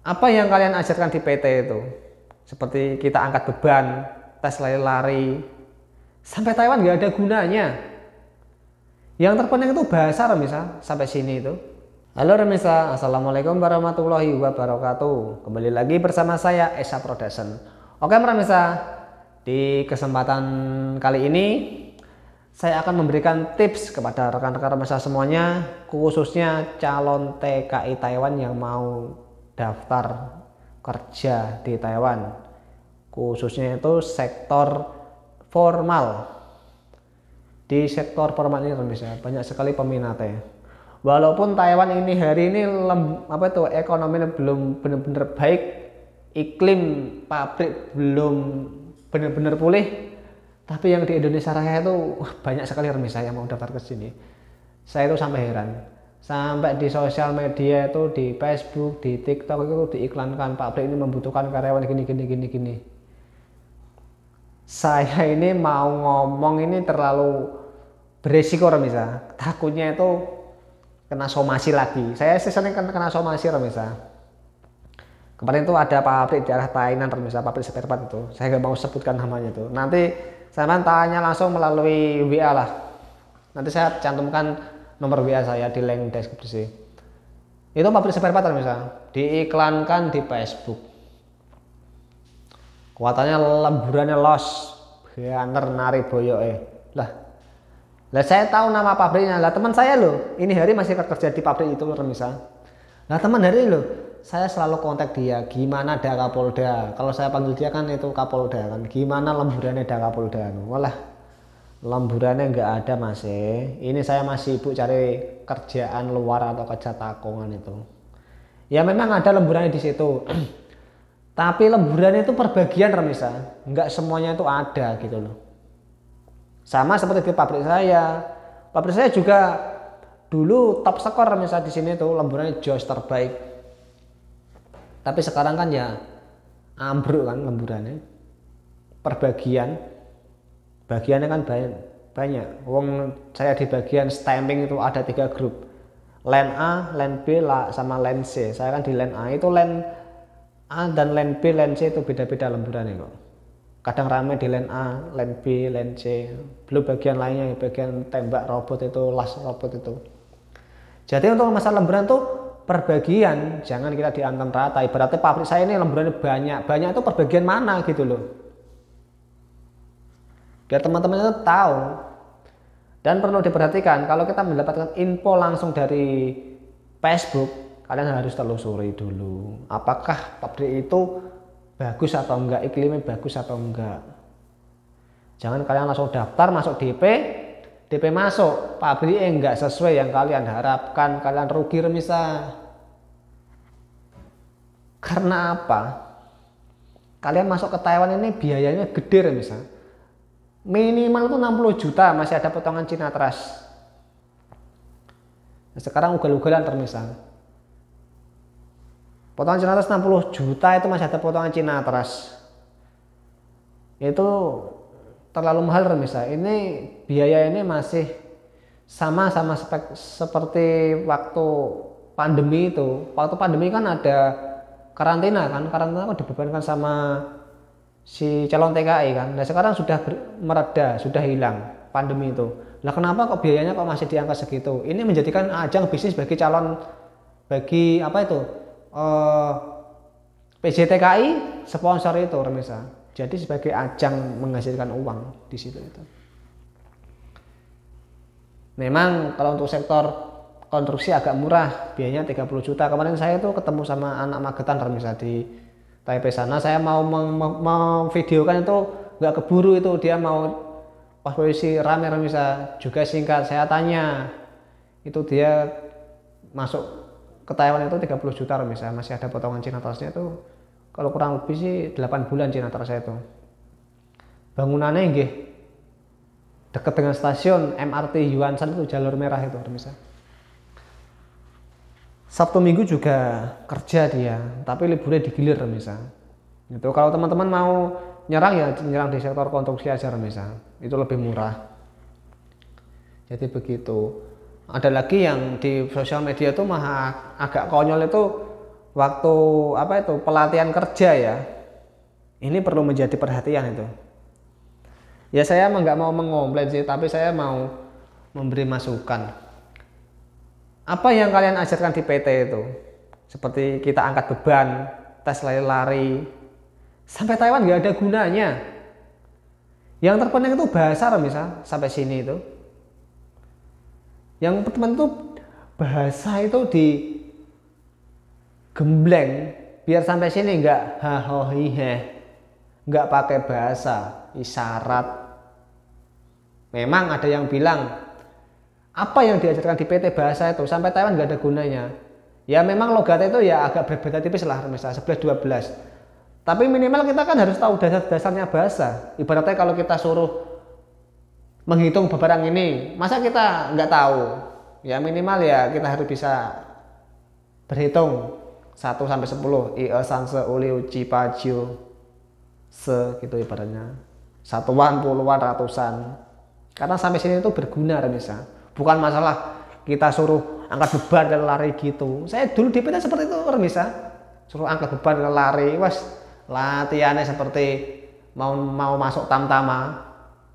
Apa yang kalian ajarkan di PT itu? Seperti kita angkat beban, tes lari-lari, sampai Taiwan nggak ada gunanya. Yang terpenting itu bahasa Remisa, sampai sini itu. Halo Remisa, Assalamualaikum warahmatullahi wabarakatuh. Kembali lagi bersama saya Esa Production. Oke Remisa, di kesempatan kali ini saya akan memberikan tips kepada rekan-rekan Remisa semuanya, khususnya calon TKI Taiwan yang mau daftar kerja di Taiwan, khususnya itu sektor formal. Di sektor formal ini Remisa banyak sekali peminatnya. Walaupun Taiwan ini hari ini ekonominya belum benar-benar baik, iklim pabrik belum benar-benar pulih, tapi yang di Indonesia Raya itu banyak sekali Remisa yang mau daftar ke sini. Saya itu sampai heran, sampai di sosial media itu, di Facebook, di TikTok itu diiklankan pabrik ini membutuhkan karyawan gini. Saya ini mau ngomong ini terlalu beresiko Remisa, takutnya itu kena somasi lagi. Saya sering kena somasi Remisa. Kemarin itu ada pabrik di arah Thailand Remisa, pabrik spare part itu. Saya nggak mau sebutkan namanya itu. Nanti saya tanya langsung melalui WA lah. Nanti saya cantumkan nomor WA saya di link deskripsi. Itu pabrik spare part Remisa, diiklankan di Facebook. Kuatannya lemburannya los, banter nari boyoke. Lah saya tahu nama pabriknya. Lah teman saya loh, ini hari masih kerja di pabrik itu Remisa. Lah teman hari loh, saya selalu kontak dia, gimana Da Kapolda. Kalau saya panggil dia kan itu Kapolda kan. Gimana lemburannya Da Kapolda? Walah, lemburannya nggak ada Mas. Ini saya masih sibuk cari kerjaan luar atau kerja takongan itu. Ya memang ada lemburannya di situ. Tapi lemburannya itu perbagian Remisa, nggak semuanya itu ada gitu loh. Sama seperti di pabrik saya. Pabrik saya juga dulu top skor Remisa di sini tuh, lemburannya jos terbaik. Tapi sekarang kan ya ambruk kan lemburannya. Perbagian, bagiannya kan banyak. Wong saya di bagian stamping itu ada 3 grup. Line A, line B, sama line C. Saya kan di line A, itu line A dan line B, line C itu beda-beda lemburannya kok. Kadang ramai di line A, line B, line C. Belum bagian lainnya, bagian tembak robot itu, las robot itu. Jadi untuk masalah lemburan tuh perbagian, jangan kita dianggap rata. Ibaratnya pabrik saya ini lemburannya banyak itu perbagian mana gitu loh. Biar teman-teman itu tahu. Dan perlu diperhatikan, kalau kita mendapatkan info langsung dari Facebook, kalian harus telusuri dulu. Apakah pabrik itu bagus atau enggak, iklimnya bagus atau enggak. Jangan kalian langsung daftar, masuk DP masuk, pabriknya enggak sesuai yang kalian harapkan, kalian rugi Remisa. Karena apa? Kalian masuk ke Taiwan ini biayanya gede Remisa. Minimal itu 60 juta, masih ada potongan Cina Trust. Nah, sekarang ugal-ugalan Remisa. Potongan Cina Trust 60 juta itu masih ada potongan Cina Trust. Itu terlalu mahal Remisa. Ini biaya ini masih sama seperti waktu pandemi itu. Waktu pandemi kan ada karantina kan. Karantina kan dibebankan sama si calon TKI kan. Nah sekarang sudah mereda, sudah hilang pandemi itu. Nah kenapa kok biayanya kok masih di angka segitu? Ini menjadikan ajang bisnis bagi calon, bagi apa itu? PJTKI sponsor itu Remisa. Jadi sebagai ajang menghasilkan uang di situ itu. Memang kalau untuk sektor konstruksi agak murah, biayanya 30 juta. Kemarin saya itu ketemu sama anak Magetan Remisa di Taipei sana. Saya mau videokan itu nggak keburu itu, dia mau pas posisi rame Remisa, juga singkat. Saya tanya, itu dia masuk ke Taiwan itu 30 juta Remisa, masih ada potongan Cina Trustnya itu kalau kurang lebih sih 8 bulan Cina Trust itu. Bangunannya nggih dekat dengan stasiun MRT Yuanshan itu, jalur merah itu Remisa. Sabtu Minggu juga kerja dia, tapi liburnya digilir Remisa. Itu kalau teman-teman mau nyerang ya nyerang di sektor konstruksi aja Remisa, itu lebih murah. Jadi begitu. Ada lagi yang di sosial media tuh mah agak konyol itu, waktu pelatihan kerja ya, ini perlu menjadi perhatian itu. Ya saya emang nggak mau mengomplain sih, tapi saya mau memberi masukan. Apa yang kalian ajarkan di PT itu, seperti kita angkat beban, tes lari-lari, sampai Taiwan nggak ada gunanya. Yang terpenting itu bahasa misal sampai sini itu. Yang teman itu bahasa itu digembleng biar sampai sini nggak hahohihe, nggak pakai bahasa isyarat. Memang ada yang bilang apa yang diajarkan di PT bahasa itu sampai Taiwan nggak ada gunanya. Ya memang logatnya itu ya agak berbeda tipis lah, misalnya 11-12. Tapi minimal kita kan harus tahu dasar-dasarnya bahasa. Ibaratnya kalau kita suruh menghitung barang ini, masa kita nggak tahu? Ya minimal ya kita harus bisa berhitung 1 sampai 10. I, e, san, se, uli, uci, paju, se gitu ibaratnya. Satuan, puluhan, ratusan. Karena sampai sini itu berguna misal. Bukan masalah kita suruh angkat beban dan lari gitu. Saya dulu di PT seperti itu misal. Suruh angkat beban dan lari, wes latihannya seperti mau masuk tamtama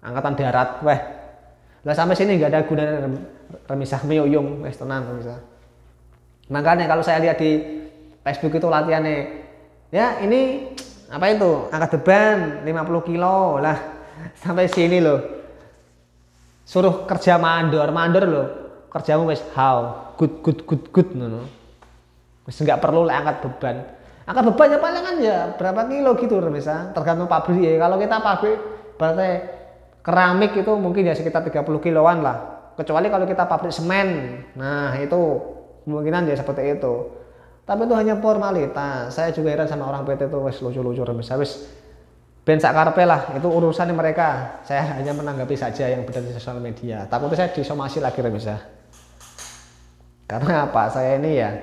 angkatan darat, weh. Lah sampai sini nggak ada gunanya remisah meyuyung, wes tenang remisah. Makanya kalau saya lihat di Facebook itu latihannya, ya ini apa itu angkat beban 50 kilo lah sampai sini loh. Suruh kerja mandor loh. Kerjamu wes how good no. Wes nggak perlu angkat beban. Angkat beban ya palingan ya berapa kilo gitu misal, tergantung pabrik ya. Kalau kita pabrik berarti keramik itu mungkin ya sekitar 30 kiloan lah. Kecuali kalau kita pabrik semen. Nah, itu kemungkinan ya seperti itu. Tapi itu hanya formalitas. Saya juga heran sama orang PT itu wes lucu-lucu misal wes ben sakarpe lah, itu urusannya mereka. Saya hanya menanggapi saja yang beredar di sosial media. Takutnya saya disomasi lagi misal. Karena apa? Saya ini ya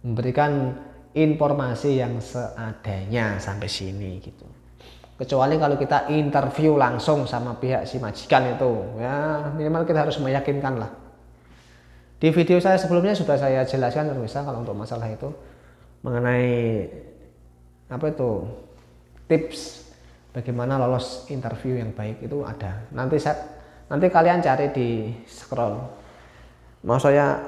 memberikan informasi yang seadanya sampai sini gitu. Kecuali kalau kita interview langsung sama pihak si majikan itu, ya minimal kita harus meyakinkan lah. Di video saya sebelumnya sudah saya jelaskan misal kalau untuk masalah itu mengenai apa itu tips bagaimana lolos interview yang baik itu ada. Nanti kalian cari di scroll. Mau saya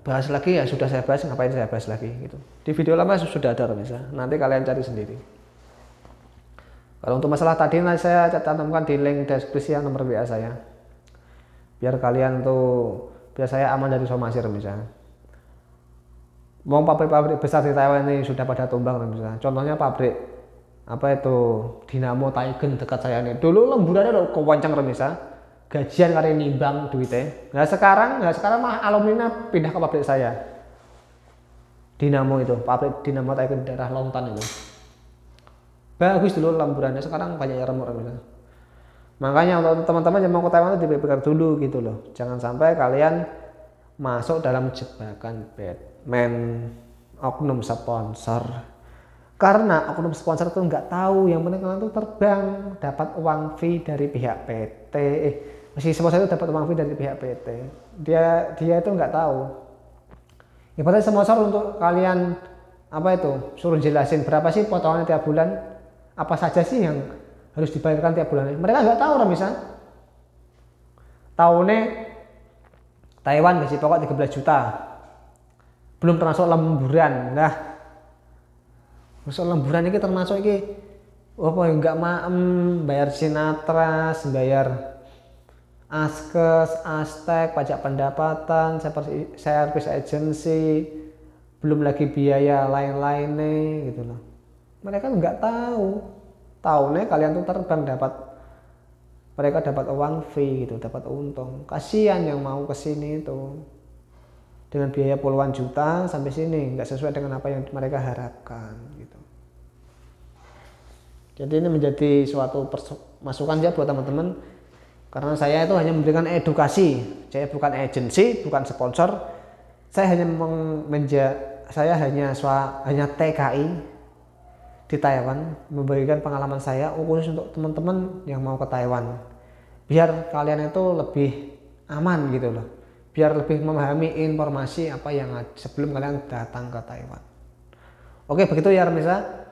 bahas lagi ya sudah saya bahas, ngapain saya bahas lagi gitu. Di video lama sudah ada misal. Nanti kalian cari sendiri. Kalau untuk masalah tadi saya cantumkan di link deskripsi yang nomor WA saya. Biar kalian biar saya aman dari somasi misal. Mau pabrik-pabrik besar di Taiwan ini sudah pada tumbang misal. Contohnya pabrik apa itu Dinamo Taigen dekat saya nih. Dulu lemburannya udah kewancang misal. Gajian kali nimbang duitnya. Nah sekarang mah alumninya pindah ke pabrik saya. Dinamo itu, pabrik Dinamo Taigen daerah Lontan itu. Bagus dulu lemburannya, sekarang banyak yang remuk misal. Makanya untuk teman-teman yang mau ke Taiwan itu dipikir dulu gitu loh. Jangan sampai kalian masuk dalam jebakan Batman oknum sponsor. Karena oknum sponsor itu nggak tahu, yang penting kalian tuh terbang dapat uang fee dari pihak PT. Meski sponsor itu dapat uang fee dari pihak PT, dia itu nggak tahu. Ibaratnya sponsor untuk kalian apa itu suruh jelasin berapa sih potongannya tiap bulan, apa saja sih yang harus dibayarkan tiap bulan. Mereka nggak tahu misalnya. Tahunnya Taiwan gaji pokok 13 juta, belum termasuk lemburan. Nah, masuk lemburan ini termasuk ini apa yang nggak bayar sinatras, bayar askes, astek, pajak pendapatan, service agency, belum lagi biaya lain-lainnya gitu loh. Mereka nggak tahu. Tahunnya kalian tuh terbang mereka dapat uang fee gitu, dapat untung. Kasihan yang mau kesini itu dengan biaya puluhan juta sampai sini nggak sesuai dengan apa yang mereka harapkan gitu. Jadi ini menjadi suatu masukan ya buat teman-teman, karena saya itu hanya memberikan edukasi. Saya bukan agensi, bukan sponsor. Saya hanya TKI di Taiwan, memberikan pengalaman saya khusus untuk teman-teman yang mau ke Taiwan. Biar kalian itu lebih aman gitu loh. Biar lebih memahami informasi apa yang sebelum kalian datang ke Taiwan. Oke, begitu ya Remisa.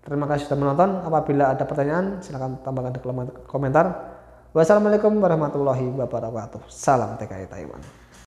Terima kasih sudah menonton. Apabila ada pertanyaan silahkan tambahkan di kolom komentar. Wassalamualaikum warahmatullahi wabarakatuh. Salam TKI Taiwan.